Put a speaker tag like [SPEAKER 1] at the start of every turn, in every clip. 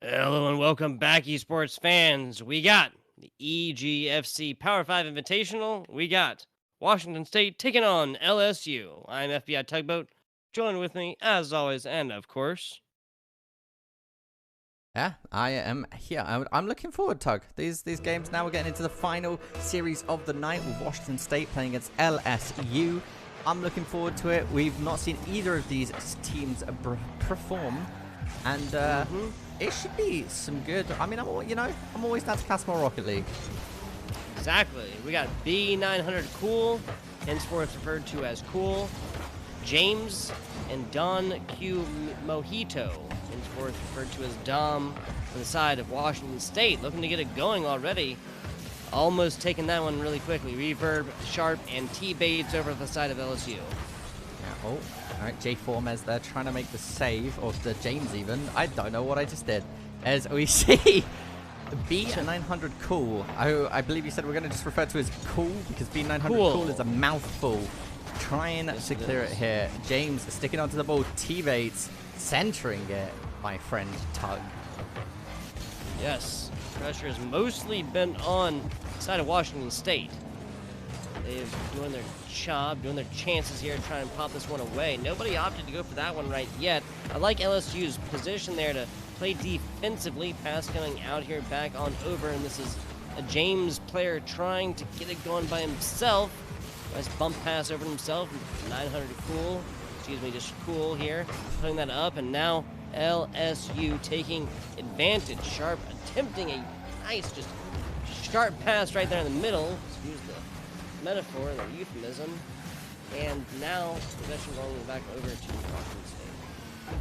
[SPEAKER 1] Hello and welcome back, esports fans. We got the EGFC Power 5 Invitational. We got Washington State taking on LSU. I'm FBI Tugboat. Join with me, as always, and of course.
[SPEAKER 2] Yeah, I am here. I'm looking forward, Tug. These games now we're getting into the final series of the night with Washington State playing against LSU. I'm looking forward to it. We've not seen either of these teams perform, and it should be some good. I mean, I'm always down to cast more Rocket League.
[SPEAKER 1] Exactly. We got B900 Cool, henceforth referred to as Cool, James, and Don Q Mojito, henceforth referred to as Dom, on the side of Washington State, looking to get it going already. Almost taking that one really quickly. Reverb, Sharp, and T-Bates over the side of LSU.
[SPEAKER 2] Yeah, oh, all right, J Formez there trying to make the save, or the James even. I don't know what I just did. As we see B900 Cool. I believe you said we're going to just refer to as Cool because B900 Cool is a mouthful. Trying to clear it here. James sticking onto the ball. T-Bates centering it, my friend Tug.
[SPEAKER 1] Yes, pressure has mostly been on the side of Washington State. They've doing their job, doing their chances here to try and pop this one away. Nobody opted to go for that one right yet. I like LSU's position there to play defensively. Pass coming out here, back on over, and this is a James player trying to get it going by himself. Nice bump pass over to himself. 900 Cool. Excuse me, just Cool here. Putting that up, and now LSU taking advantage. Sharp attempting a nice, just sharp pass right there in the middle. Excuse the metaphor, the euphemism. And now possession rolling back over to Washington State.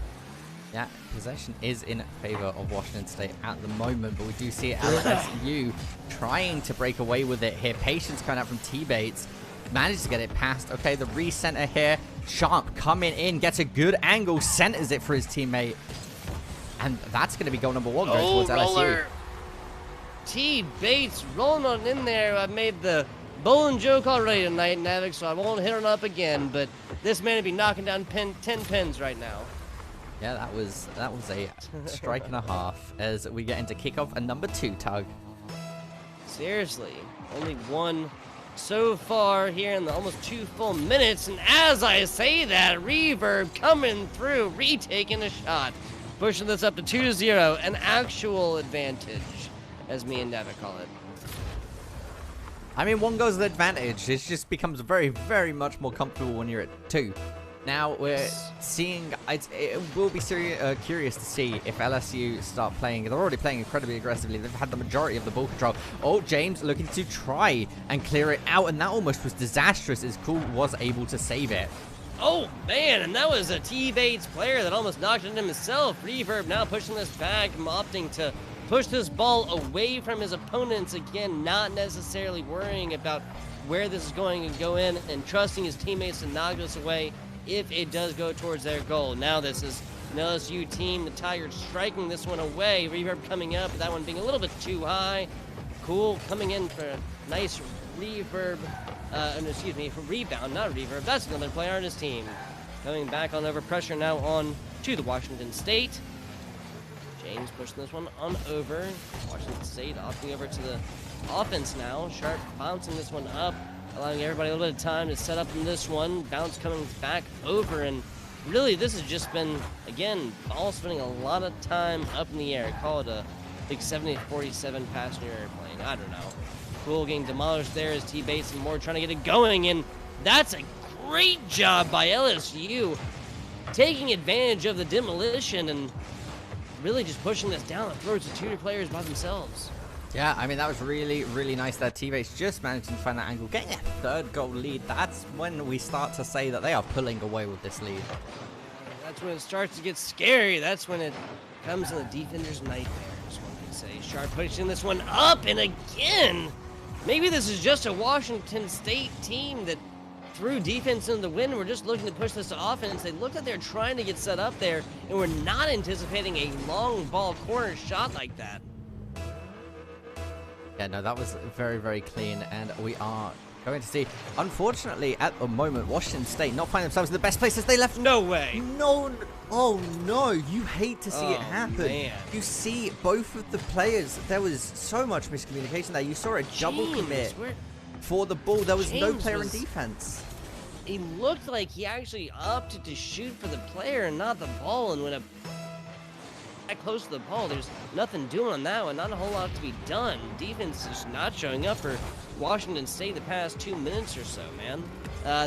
[SPEAKER 2] Yeah, possession is in favor of Washington State at the moment, but we do see LSU trying to break away with it here. Patience coming out from T-Bates. Managed to get it past. Okay, the recenter here. Sharp coming in, gets a good angle, centers it for his teammate. And that's going to be goal number one going towards LSU.
[SPEAKER 1] T-Bates rolling on in there. I made the bowling joke already tonight, Navik, so I won't hit on up again, but this man would be knocking down 10 pins right now.
[SPEAKER 2] Yeah, that was a strike and a half as we get into kickoff and number 2, Tug.
[SPEAKER 1] Seriously, only one so far here in the almost 2 full minutes, and as I say that, Reverb coming through, retaking a shot, pushing this up to 2-0, an actual advantage, as me and Navik call it.
[SPEAKER 2] I mean, one goes with advantage. It just becomes very, very much more comfortable when you're at 2. Now we're seeing, it will be curious to see if LSU start playing. They're already playing incredibly aggressively. They've had the majority of the ball control. Oh, James looking to try and clear it out, and that almost was disastrous as Cool was able to save it.
[SPEAKER 1] Oh, man, and that was a T-Bates player that almost knocked it in himself. Reverb now pushing this back, opting to push this ball away from his opponents again, not necessarily worrying about where this is going to go in and trusting his teammates to knock this away if it does go towards their goal. Now this is an LSU team, the Tigers striking this one away. Reverb coming up, that one being a little bit too high. Cool coming in for a nice Reverb, excuse me, for rebound, not Reverb. That's another player on his team. Coming back on over, pressure now on to the Washington State. James pushing this one on over. Washington State opting over to the offense now. Sharp bouncing this one up, allowing everybody a little bit of time to set up in this one. Bounce coming back over, and really this has just been, again, ball spending a lot of time up in the air. Call it a big 70-47 passenger airplane. I don't know. Cool getting demolished there as T-Bates and more trying to get it going, and that's a great job by LSU taking advantage of the demolition and really just pushing this down the throats of 2 players by themselves.
[SPEAKER 2] Yeah, I mean, that was really, really nice there. T-Bates just managing to find that angle, getting a 3rd goal lead. That's when we start to say that they are pulling away with this lead.
[SPEAKER 1] That's when it starts to get scary. That's when it comes in the defender's nightmare, as one can say. Sharp pushing this one up, and again, maybe this is just a Washington State team that threw defense in the wind. We're just looking to push this to offense. They look like they're trying to get set up there, and we're not anticipating a long ball corner shot like that.
[SPEAKER 2] Yeah, no, that was very, very clean, and we are Going to see. Unfortunately, at the moment, Washington State not finding themselves in the best places they left.
[SPEAKER 1] No way.
[SPEAKER 2] No. Oh, no. You hate to see it happen.
[SPEAKER 1] Man.
[SPEAKER 2] You see both of the players. There was so much miscommunication there. You saw a double commit for the ball. There was no player in defense.
[SPEAKER 1] He looked like he actually opted to shoot for the player and not the ball, and when that close to the ball, there's nothing doing on that one. Not a whole lot to be done. Defense is not showing up for Washington State the past 2 minutes or so, man.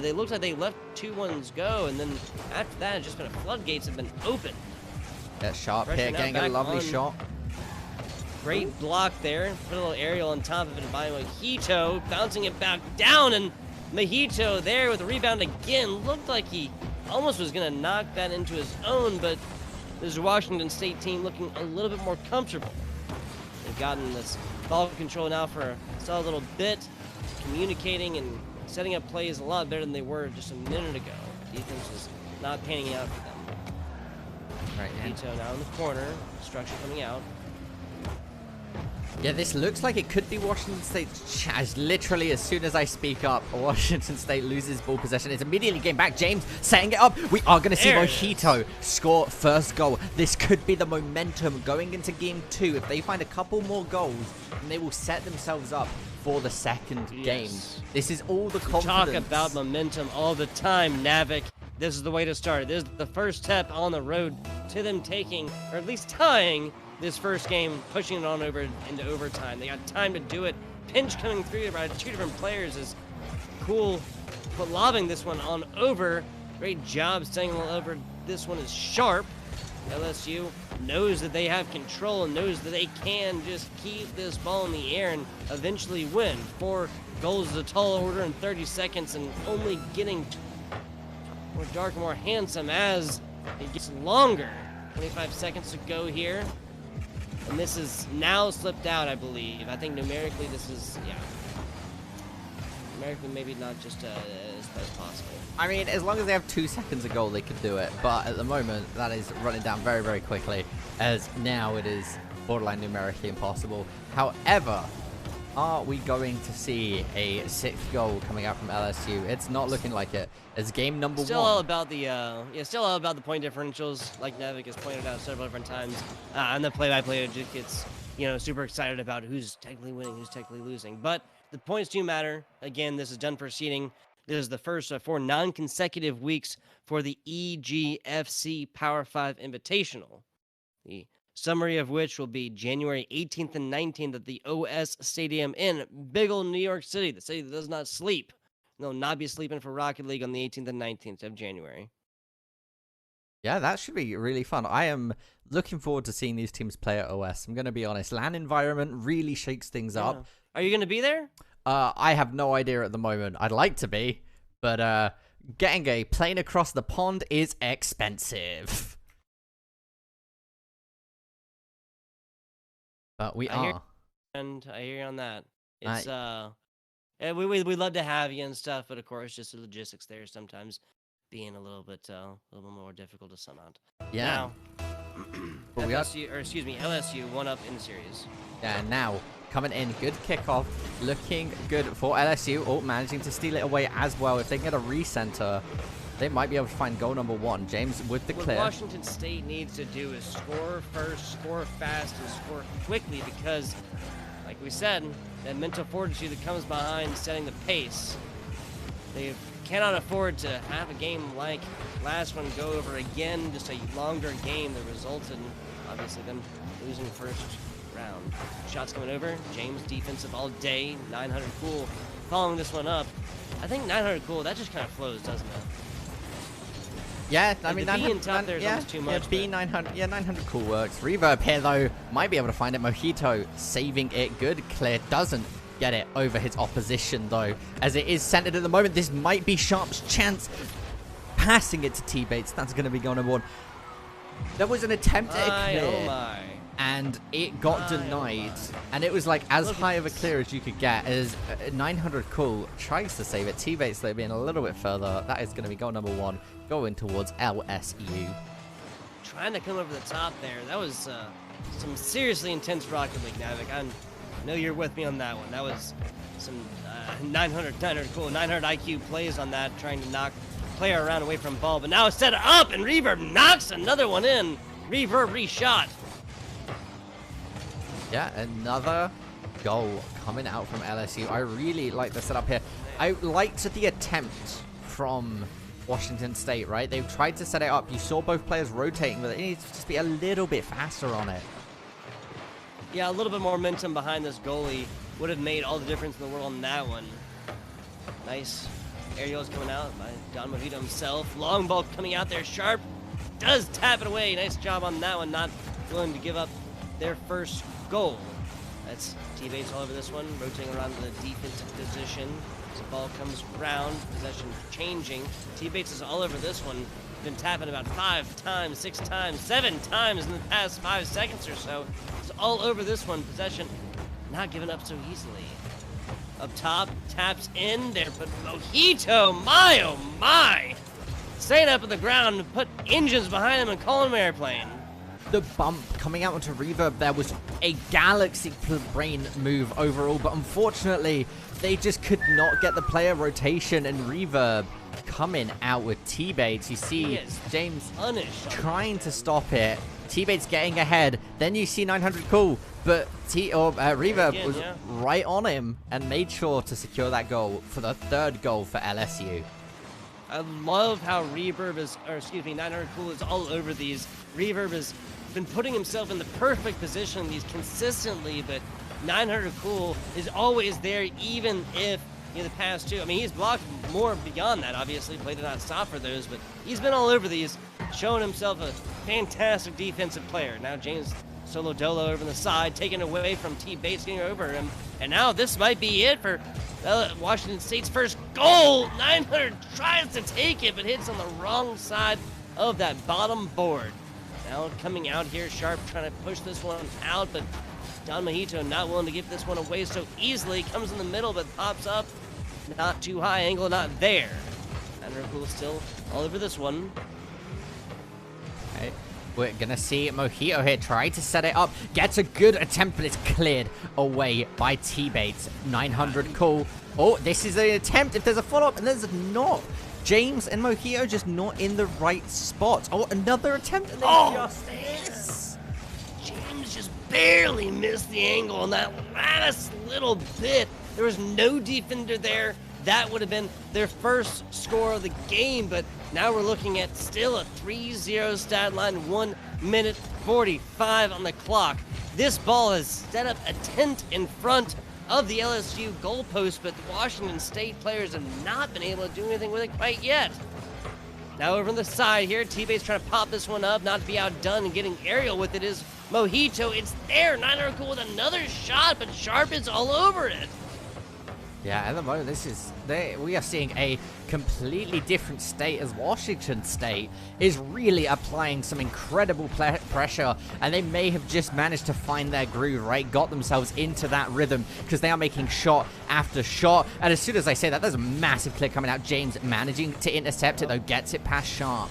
[SPEAKER 1] They looked like they let 2-1s go, and then after that, it's just been floodgates have been open.
[SPEAKER 2] That Sharp here getting a lovely shot.
[SPEAKER 1] Great block there. Put a little aerial on top of it by Mojito, bouncing it back down, and Mojito there with the rebound again. Looked like he almost was going to knock that into his own, but this Washington State team looking a little bit more comfortable. They've gotten this ball control now for a solid little bit, communicating and setting up plays a lot better than they were just a minute ago. Defense is not panning out for them.
[SPEAKER 2] Right,
[SPEAKER 1] Mojito now in the corner, structure coming out.
[SPEAKER 2] Yeah, this looks like it could be Washington State's chance. Literally, as soon as I speak up, Washington State loses ball possession. It's immediately getting back. James setting it up. We are going to see Mojito score first goal. This could be the momentum going into game 2. If they find a couple more goals, then they will set themselves up for the second game. This is all the confidence.
[SPEAKER 1] Talk about momentum all the time, Navik. This is the way to start. This is the first step on the road to them taking, or at least tying, this first game, pushing it on over into overtime. They got time to do it. Pinch coming through by 2 different players is cool. But lobbing this one on over. Great job staying over. This one is sharp. LSU knows that they have control and knows that they can just keep this ball in the air and eventually win. 4 goals is a tall order in 30 seconds and only getting more dark and more handsome as it gets longer. 25 seconds to go here. And this is now slipped out, I believe. I think numerically this is, yeah. Numerically maybe not just as best as possible.
[SPEAKER 2] I mean, as long as they have 2 seconds a goal, they could do it. But at the moment, that is running down very, very quickly, as now it is borderline numerically impossible. However, are we going to see a 6th goal coming out from LSU? It's not looking like it. It's game number 1.
[SPEAKER 1] All about the still all about the point differentials, like Navik has pointed out several different times. And the play-by-play just gets, super excited about who's technically winning, who's technically losing. But the points do matter. Again, this is done for seeding. This is the first of 4 non-consecutive weeks for the EGFC Power 5 Invitational. The summary of which will be January 18th and 19th at the OS Stadium in big old New York City, the city that does not sleep. They'll not be sleeping for Rocket League on the 18th and 19th of January.
[SPEAKER 2] Yeah, that should be really fun. I am looking forward to seeing these teams play at OS. I'm going to be honest. LAN environment really shakes things up.
[SPEAKER 1] Are you going to be there?
[SPEAKER 2] I have no idea at the moment. I'd like to be, but getting a plane across the pond is expensive. But we are.
[SPEAKER 1] And I hear you on that. It's we love to have you and stuff, but of course, just the logistics there sometimes being a little bit more difficult to sum out.
[SPEAKER 2] Yeah.
[SPEAKER 1] Now, LSU won up in the series.
[SPEAKER 2] Yeah, now coming in, good kickoff, looking good for LSU. Oh, managing to steal it away as well. If they can get a recenter, they might be able to find goal number 1. James with the clear.
[SPEAKER 1] What Washington State needs to do is score first, score fast, and score quickly because, like we said, that mental fortitude that comes behind setting the pace. They cannot afford to have a game like last one go over again, just a longer game that resulted in, obviously, them losing first round. Shots coming over. James defensive all day. 900 cool following this one up. I think 900 cool, that just kind of flows, doesn't it?
[SPEAKER 2] Yeah, I
[SPEAKER 1] like
[SPEAKER 2] mean,
[SPEAKER 1] the B in top there is almost too much.
[SPEAKER 2] Yeah, B900, yeah, 900 cool works. Reverb here, though, might be able to find it. Mojito saving it. Good clear. Doesn't get it over his opposition, though, as it is centered at the moment. This might be Sharp's chance. Passing it to T-Bates. That's going to be going on board. There was an attempt at a clear, and it got denied. And it was like as high of a clear as you could get, as 900 cool tries to save it. T-Bates, though, being a little bit further. That is going to be goal number 1, going towards LSU.
[SPEAKER 1] Trying to come over the top there. That was some seriously intense Rocket League, Navik. I know you're with me on that one. That was some 900 cool, 900 IQ plays on that, trying to knock player around away from ball. But now it's set up, and Reverb knocks another one in. Reverb reshot.
[SPEAKER 2] Yeah, another goal coming out from LSU. I really like the setup here. I liked the attempt from Washington State, right? They tried to set it up. You saw both players rotating, but it needs to just be a little bit faster on it.
[SPEAKER 1] Yeah, a little bit more momentum behind this goalie would have made all the difference in the world on that one. Nice aerials coming out by Don Mojito himself. Long ball coming out there. Sharp does tap it away. Nice job on that one. Not willing to give up their first goal. That's T-Bates all over this one, rotating around the defensive position. As the ball comes around, possession changing. T-Bates is all over this one. Been tapping about 5 times, 6 times, 7 times in the past 5 seconds or so. It's all over this one. Possession not giving up so easily. Up top, taps in there, but Mojito, my oh my! Staying up on the ground and put engines behind him and call him airplane.
[SPEAKER 2] The bump coming out onto Reverb there was a galaxy brain move overall, but unfortunately, they just could not get the player rotation, and Reverb coming out with T-Bates. You see James trying to stop it. T-Bates getting ahead. Then you see 900 cool, but Reverb was right on him and made sure to secure that goal for the 3rd goal for LSU.
[SPEAKER 1] I love how Reverb is, or excuse me, 900 cool is all over these. Reverb has been putting himself in the perfect position these consistently, but 900 cool is always there, even if the past 2. I mean, he's blocked more beyond that, obviously. Play did not stop for those, but he's been all over these, showing himself a fantastic defensive player. Now James Solo Dolo over the side, taken away from T-Bates, getting over him. And now this might be it for Washington State's first goal. 900 tries to take it, but hits on the wrong side of that bottom board. Now coming out here, Sharp trying to push this one out, but Don Mojito not willing to give this one away so easily. Comes in the middle, but pops up. Not too high angle, not there. 900 cool still all over this one.
[SPEAKER 2] Okay. We're going to see Mojito here try to set it up. Gets a good attempt, but it's cleared away by T-Bates. 900 cool. Oh, this is an attempt. If there's a follow-up, and there's not. James and Mojito just not in the right spot. Oh, another attempt. And just
[SPEAKER 1] this. James just barely missed the angle on that last little bit. There was no defender there. That would have been their first score of the game, but now we're looking at still a 3-0 stat line, 1 minute 45 on the clock. This ball has set up a tent in front of the LSU goalpost, but the Washington State players have not been able to do anything with it quite yet. Now over on the side here, T-Bates trying to pop this one up, not to be outdone, and getting aerial with it is Mojito. It's there, 900 cool with another shot, but Sharp is all over it.
[SPEAKER 2] Yeah, at the moment, we are seeing a completely different state, as Washington State is really applying some incredible pressure, and they may have just managed to find their groove, right? Got themselves into that rhythm, because they are making shot after shot. And as soon as I say that, there's a massive clear coming out. James managing to intercept it, though, gets it past Sharp.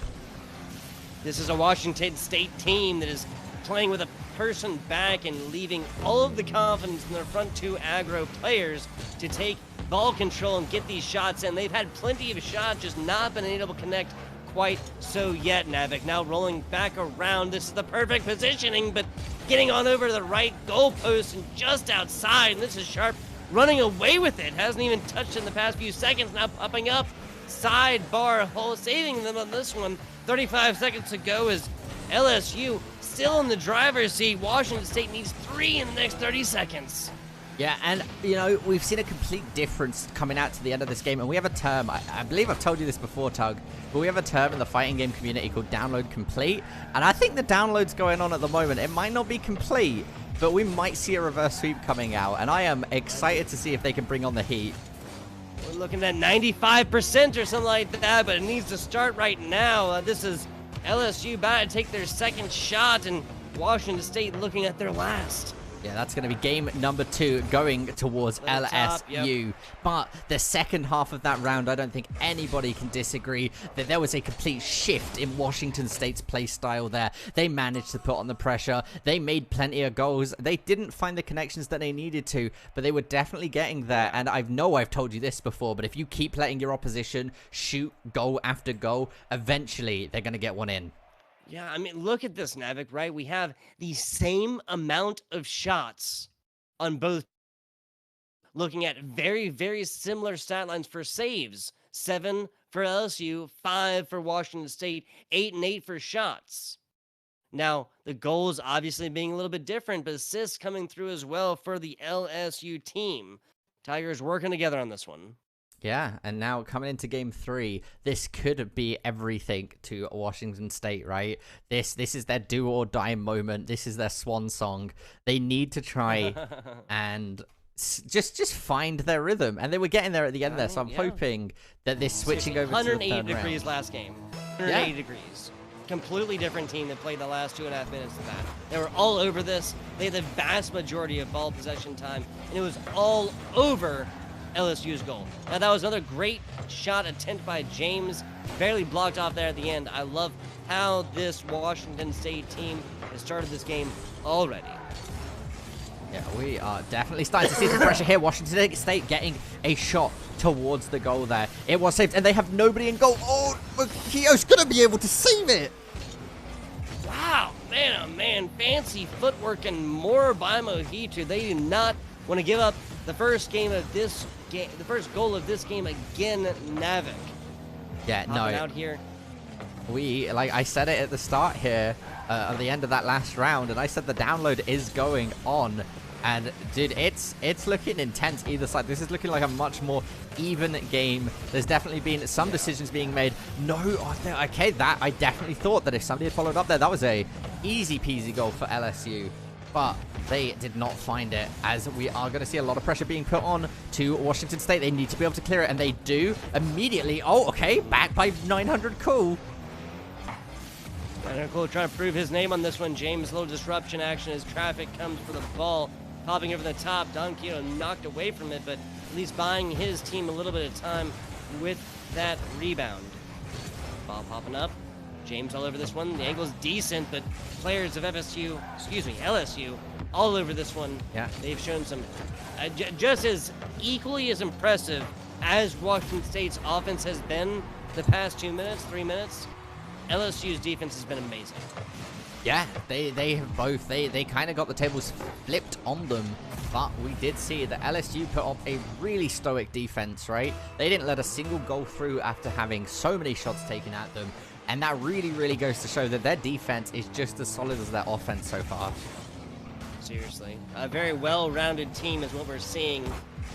[SPEAKER 1] This is a Washington State team that is playing with a person back and leaving all of the confidence in their front 2 aggro players to take ball control and get these shots in. They've had plenty of shots, just not been able to connect quite so yet. Navik now rolling back around. This is the perfect positioning, but getting on over to the right goalpost and just outside. And this is Sharp running away with it. Hasn't even touched in the past few seconds. Now popping up. Sidebar hole, saving them on this one. 35 seconds to go as LSU still in the driver's seat. Washington State needs 3 in the next 30 seconds.
[SPEAKER 2] Yeah, and, we've seen a complete difference coming out to the end of this game, and we have a term, I believe I've told you this before, Tug, but we have a term in the fighting game community called download complete, and I think the download's going on at the moment. It might not be complete, but we might see a reverse sweep coming out, and I am excited to see if they can bring on the heat.
[SPEAKER 1] We're looking at 95% or something like that, but it needs to start right now. This is LSU about to take their second shot, and Washington State looking at their last.
[SPEAKER 2] Yeah, that's going to be game number 2 going towards LSU.
[SPEAKER 1] Top, yep.
[SPEAKER 2] But the second half of that round, I don't think anybody can disagree that there was a complete shift in Washington State's play style there. They managed to put on the pressure. They made plenty of goals. They didn't find the connections that they needed to, but they were definitely getting there. And I know I've told you this before, but if you keep letting your opposition shoot goal after goal, eventually they're going to get one in.
[SPEAKER 1] Yeah, I mean, look at this, Navik, right? We have the same amount of shots on both. Looking at very, very similar stat lines for saves. 7 for LSU, 5 for Washington State, 8 and 8 for shots. Now, the goals obviously being a little bit different, but assists coming through as well for the LSU team. Tigers working together on this one.
[SPEAKER 2] Yeah, and now coming into game 3, this could be everything to Washington State, right? This is their do or die moment. This is their swan song. They need to try and just find their rhythm, and they were getting there at the end there. So I'm hoping that this switching over to the third
[SPEAKER 1] 180 degrees
[SPEAKER 2] round.
[SPEAKER 1] last game. 180 degrees. Completely different team that played the last 2.5 minutes of that. They were all over this. They had the vast majority of ball possession time, and it was all over LSU's goal. Now, that was another great shot attempt by James. Barely blocked off there at the end. I love how this Washington State team has started this game already.
[SPEAKER 2] Yeah, we are definitely starting to see some pressure here. Washington State getting a shot towards the goal there. It was saved, and they have nobody in goal. Oh, Mojito's going to be able to save it.
[SPEAKER 1] Wow, man, oh man, fancy footwork and more by Mojito. They do not want to give up the first game of this game, the first goal of this game again, Navik.
[SPEAKER 2] Yeah, no.
[SPEAKER 1] Out here.
[SPEAKER 2] Like I said it at the start here, at the end of that last round, and I said the download is going on. And dude, it's looking intense either side. This is looking like a much more even game. There's definitely been some decisions being made. No, okay, that I definitely thought that if somebody had followed up there, that was a easy peasy goal for LSU. But they did not find it, as we are going to see a lot of pressure being put on to Washington State. They need to be able to clear it, and they do immediately. Oh, okay, back by 900 Cool.
[SPEAKER 1] 900 Cool trying to prove his name on this one. James, little disruption action as traffic comes for the ball. Popping over the top, Don Quito knocked away from it, but at least buying his team a little bit of time with that rebound. Ball popping up. James all over this one. The angle's decent, but players of LSU, all over this one.
[SPEAKER 2] Yeah.
[SPEAKER 1] They've shown some just as equally as impressive as Washington State's offense has been the past 3 minutes. LSU's defense has been amazing.
[SPEAKER 2] Yeah, they have both. They kind of got the tables flipped on them, but we did see that LSU put up a really stoic defense, right? They didn't let a single goal through after having so many shots taken at them, and that really, really goes to show that their defense is just as solid as their offense so far.
[SPEAKER 1] Seriously. A very well-rounded team is what we're seeing.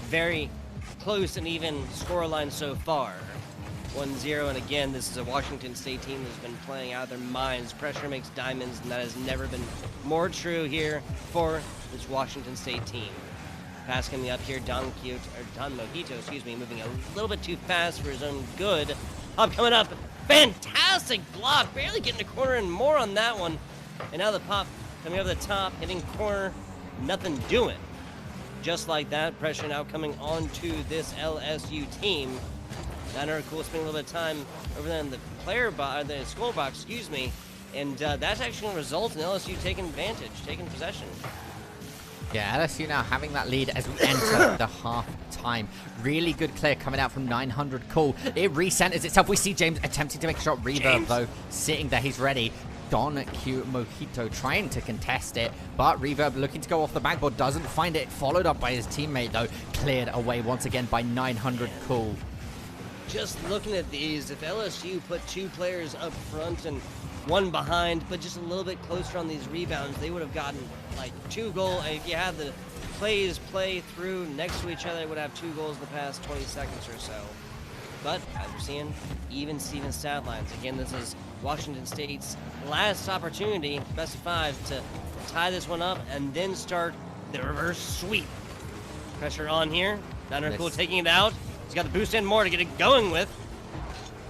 [SPEAKER 1] Very close and even scoreline so far. 1-0, and again, this is a Washington State team that's been playing out of their minds. Pressure makes diamonds, and that has never been more true here for this Washington State team. Pass coming up here, Don Mojito, moving a little bit too fast for his own good. Up coming up, fantastic block, barely getting the corner and more on that one. And now the pop coming over the top, hitting corner, nothing doing. Just like that, pressure now coming onto this LSU team. 900 Cool spending a little bit of time over there in the the score box, and that's actually going to result in LSU taking advantage, taking possession.
[SPEAKER 2] Yeah, LSU now having that lead as we enter the half-time. Really good clear coming out from 900 Cool. It recenters itself. We see James attempting to make a shot. Reverb, though, sitting there. He's ready. Don Q Mojito trying to contest it, but Reverb looking to go off the backboard, doesn't find it. Followed up by his teammate, though. Cleared away once again by 900 Cool.
[SPEAKER 1] Just looking at these, if LSU put 2 players up front and 1 behind, but just a little bit closer on these rebounds, they would have gotten like 2 goals. If you had the plays play through next to each other, they would have 2 goals in the past 20 seconds or so. But as we're seeing, even Steven stat lines. Again, this is Washington State's last opportunity, best of 5, to tie this one up and then start the reverse sweep. Pressure on here. 900 Cool taking it out. He's got the boost in more to get it going with.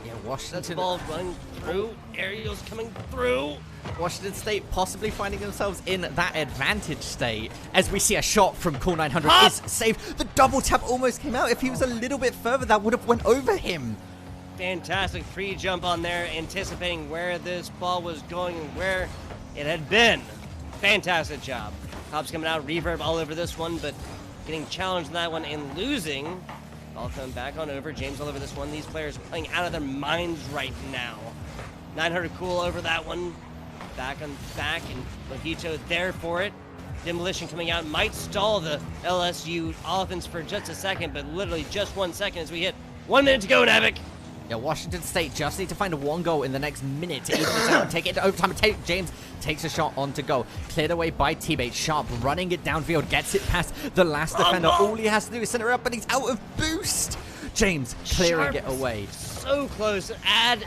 [SPEAKER 2] Yeah, Washington.
[SPEAKER 1] That's the ball running through. Ariel's coming through.
[SPEAKER 2] Washington State possibly finding themselves in that advantage state as we see a shot from Cool 900 is saved. The double tap almost came out. If he was a little bit further, that would have went over him.
[SPEAKER 1] Fantastic pre-jump on there, anticipating where this ball was going and where it had been. Fantastic job. Cops coming out, reverb all over this one, but getting challenged in that one and losing. Ball coming back on over. James all over this one. These players playing out of their minds right now. 900 Cool over that one. Back on back, and Mojito there for it. Demolition coming out might stall the LSU offense for just a second, but literally just 1 second as we hit 1 minute to go, Navik.
[SPEAKER 2] Yeah, Washington State just need to find one goal in the next minute to even this out and take it to overtime. James takes a shot on to go. Cleared away by T-Bait. Sharp running it downfield, gets it past the last defender. All he has to do is center up, but he's out of boost. James clearing it away.
[SPEAKER 1] So close. Add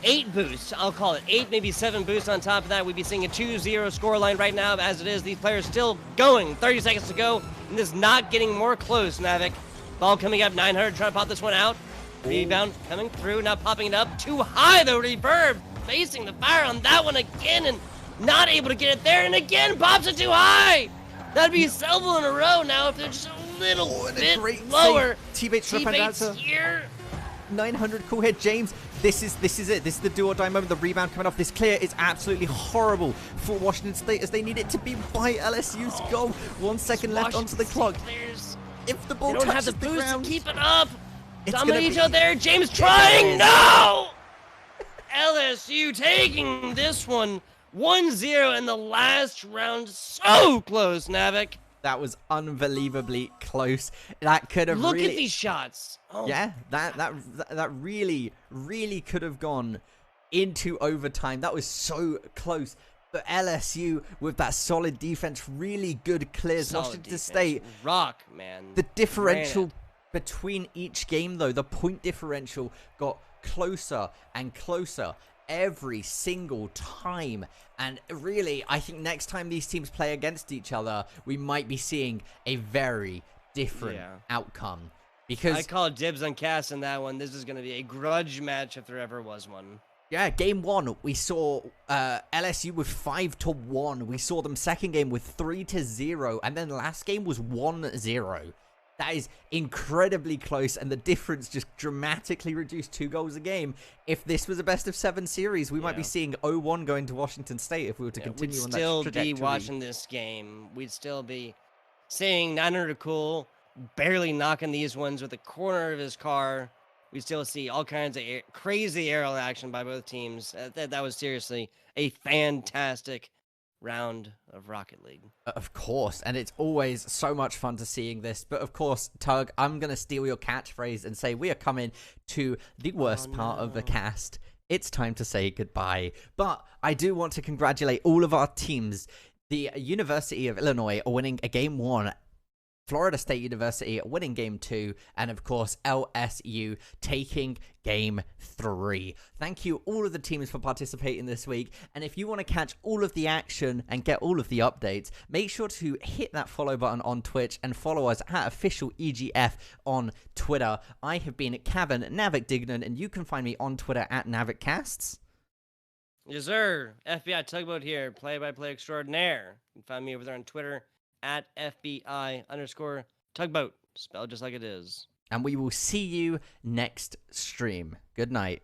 [SPEAKER 1] 8 boosts, I'll call it 8, maybe 7 boosts on top of that. We'd be seeing a 2-0 scoreline right now. As it is, these players still going. 30 seconds to go, and this is not getting more close, Navik. Ball coming up, 900 trying to pop this one out. Rebound coming through, now popping it up. Too high, though, reverb. Facing the fire on that one again, and not able to get it there, and again pops it too high. That'd be several in a row now if they're just a little bit lower.
[SPEAKER 2] T-Bait's
[SPEAKER 1] here.
[SPEAKER 2] 900 Cool hit. James, this is it. This is the do or die moment. The rebound coming off. This clear is absolutely horrible for Washington State as they need it to be by LSU's goal. 1 second left onto the clock. If the ball touches the ground,
[SPEAKER 1] keep it up.
[SPEAKER 2] Dominato
[SPEAKER 1] there. James trying. No! LSU taking this one 1-0 in the last round. So close, Navik.
[SPEAKER 2] That was unbelievably close. That could have
[SPEAKER 1] Look at these shots. Oh.
[SPEAKER 2] Yeah, that really could have gone into overtime. That was so close. But LSU with that solid defense, really good clears. Washington State.
[SPEAKER 1] Rock, man.
[SPEAKER 2] The differential between each game, though, the point differential got closer and closer every single time. And really, I think next time these teams play against each other, we might be seeing a very different outcome. Because
[SPEAKER 1] I call dibs on Cass in that one. This is going to be a grudge match if there ever was one.
[SPEAKER 2] Yeah, game 1, we saw LSU with 5-1. We saw them second game with 3-0. And then last game was 1-0. That is incredibly close, and the difference just dramatically reduced 2 goals a game. If this was a best-of-7 series, we might be seeing 0-1 going to Washington State if we were to continue on that trajectory.
[SPEAKER 1] We'd still be watching this game. We'd still be seeing 900 Cool barely knocking these ones with the corner of his car. We still see all kinds of crazy aerial action by both teams. That was seriously a fantastic round of Rocket League.
[SPEAKER 2] Of course, and it's always so much fun to seeing this. But of course, Tug, I'm going to steal your catchphrase and say we are coming to the worst part of the cast. It's time to say goodbye. But I do want to congratulate all of our teams. The University of Illinois are winning a game 1. Florida State University winning game 2, and of course LSU taking game 3. Thank you all of the teams for participating this week, and if you want to catch all of the action and get all of the updates, make sure to hit that follow button on Twitch and follow us at official EGF on Twitter. I have been Kevin Navik Dignan, and you can find me on Twitter at NavikCasts.
[SPEAKER 1] Yes, sir. FBI Tugboat here, play-by-play extraordinaire. You can find me over there on Twitter at FBI_Tugboat, spelled just like it is.
[SPEAKER 2] And we will see you next stream. Good night.